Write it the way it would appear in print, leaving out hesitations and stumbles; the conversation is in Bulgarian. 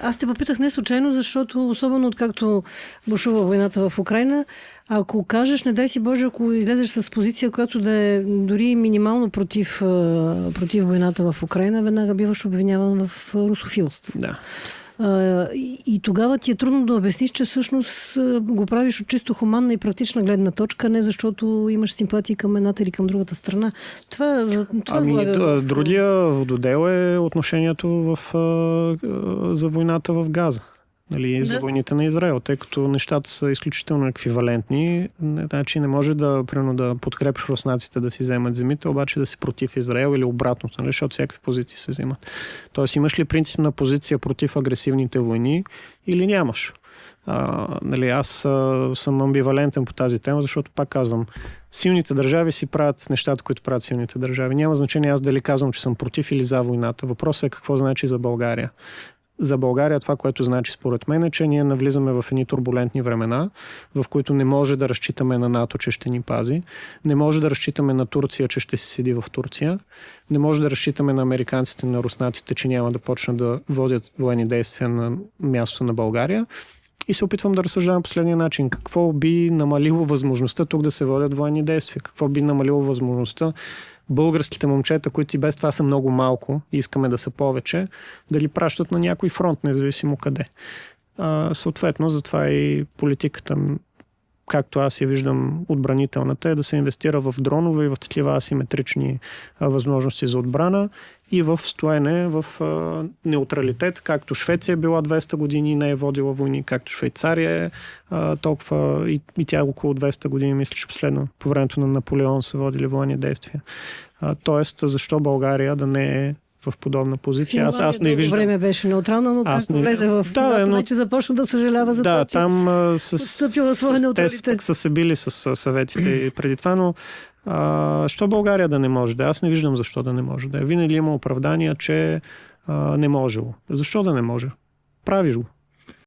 Аз те попитах не случайно, защото особено откакто бушува войната в Украйна, ако кажеш, не дай си Боже, ако излезеш с позиция, която да е дори минимално против войната в Украйна, веднага биваш обвиняван в русофилство. Да. И тогава ти е трудно да обясниш, че всъщност го правиш от чисто хуманна и практична гледна точка, не защото имаш симпатии към едната или към другата страна. Другия вододел е отношението за войната в Газа. Нали, за войните на Израел, тъй като нещата са изключително еквивалентни. Значи не може да подкрепиш руснаците да си вземат земите, обаче да си против Израел или обратното, нали, защото всякакви позиции се взимат. Тоест имаш ли принципна позиция против агресивните войни или нямаш? Нали, аз съм амбивалентен по тази тема, защото пак казвам, силните държави си правят нещата, които правят силните държави. Няма значение аз дали казвам, че съм против или за войната. Въпросът е какво значи за България. За България това, което значи според мен е, че ние навлизаме в едни турбулентни времена, в които не може да разчитаме на НАТО, че ще ни пази, не може да разчитаме на Турция, че ще си седи в Турция, не може да разчитаме на американците, на руснаците, че няма да почнат да водят военни действия на място на България. И се опитвам да разсъждавам последния начин. Какво би намалило възможността тук да се водят военни действия? Какво би намалило възможността българските момчета, които и без това са много малко, искаме да са повече, дали пращат на някой фронт, независимо къде. Съответно, затова и политиката, както аз я виждам отбранителната, е да се инвестира в дронове и в такива асиметрични възможности за отбрана и в стоене, в неутралитет, както Швеция е била 200 години и не е водила войни, както Швейцария е толкова и тя около 200 години, мисля, че последно по времето на Наполеон са водили военни действия. Тоест, защо България да не е в подобна позиция? Аз не виждам. Време беше неутрална, но както влезе в НАТО, вече започна да съжалява за това, че там отстъпила своя неутралитет. Те са се били с съветите преди това, но що България да не може да? Аз не виждам защо да не може да. Винаги има оправдания, че не можело. Защо да не може? Правиш го.